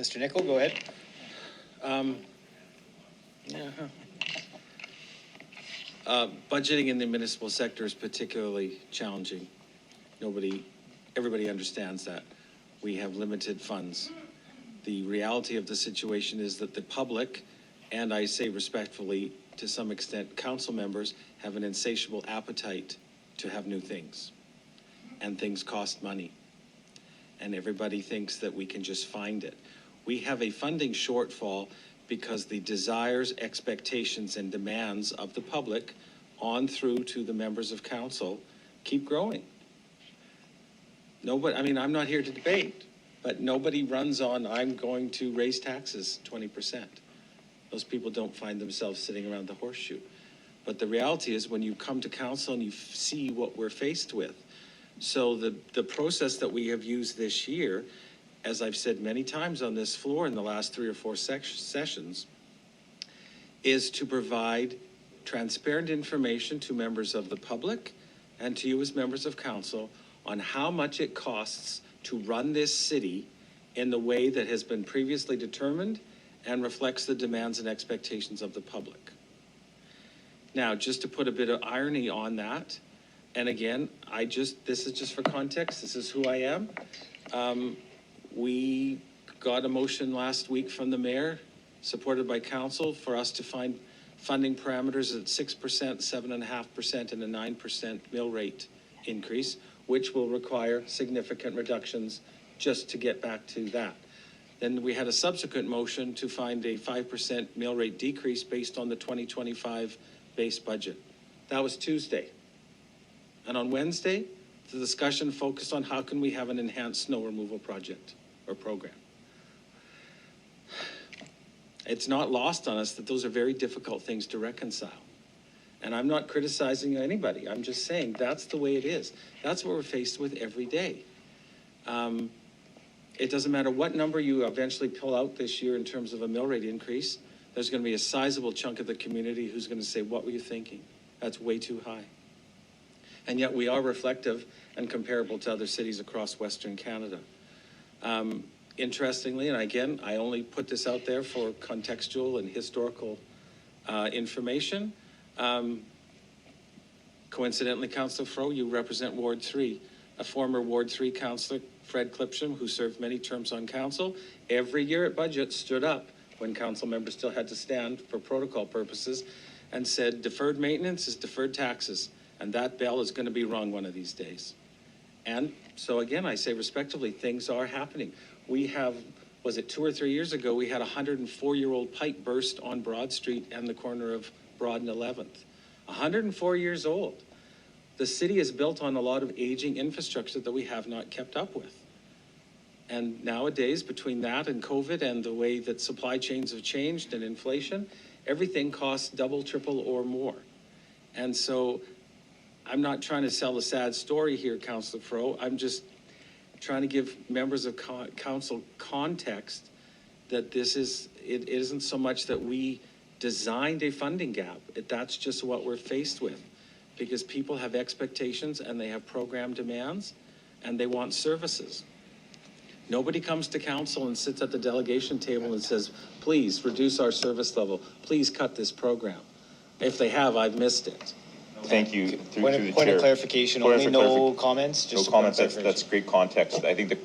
Mr. Nicol, go ahead. Budgeting in the municipal sector is particularly challenging. Everybody understands that. We have limited funds. The reality of the situation is that the public, and I say respectfully, to some extent, council members have an insatiable appetite to have new things. And things cost money. And everybody thinks that we can just find it. We have a funding shortfall because the desires, expectations, and demands of the public on through to the members of council keep growing. Nobody, I mean, I'm not here to debate, but nobody runs on, I'm going to raise taxes 20%. Those people don't find themselves sitting around the horseshoe. But the reality is when you come to council and you see what we're faced with. So the process that we have used this year, as I've said many times on this floor in the last 3 or 4 sessions, is to provide transparent information to members of the public and to you as members of council on how much it costs to run this city in the way that has been previously determined and reflects the demands and expectations of the public. Now, just to put a bit of irony on that, and again, this is just for context, this is who I am. We got a motion last week from the mayor, supported by council, for us to find funding parameters at 6%, 7.5%, and a 9% mill rate increase, which will require significant reductions just to get back to that. Then we had a subsequent motion to find a 5% mill rate decrease based on the 2025 base budget. That was Tuesday. And on Wednesday, the discussion focused on how can we have an enhanced snow removal project or program. It's not lost on us that those are very difficult things to reconcile. And I'm not criticizing anybody. I'm just saying that's the way it is. That's what we're faced with every day. It doesn't matter what number you eventually pull out this year in terms of a mill rate increase, there's going to be a sizable chunk of the community who's going to say, what were you thinking? That's way too high. And yet we are reflective and comparable to other cities across Western Canada. Interestingly, and again, I only put this out there for contextual and historical information. Coincidentally, Councillor Fro, you represent Ward 3. A former Ward 3 councillor, Fred Clipsham, who served many terms on council, every year at budget stood up when council members still had to stand for protocol purposes and said, deferred maintenance is deferred taxes, and that bell is going to be rung one of these days. And so again, I say respectively, things are happening. We have, was it 2 or 3 years ago, we had a 104-year-old pipe burst on Broad Street and the corner of Broad and 11th. 104 years old. The city is built on a lot of aging infrastructure that we have not kept up with. And nowadays, between that and COVID and the way that supply chains have changed and inflation, everything costs double, triple, or more. And so I'm not trying to sell a sad story here, Councillor Fro. I'm just trying to give members of council context that this is, it isn't so much that we designed a funding gap. That's just what we're faced with, because people have expectations and they have program demands and they want services. Nobody comes to council and sits at the delegation table and says, please reduce our service level. Please cut this program. If they have, I've missed it. Thank you. Point of clarification, only no comments? No comments, that's great context. I think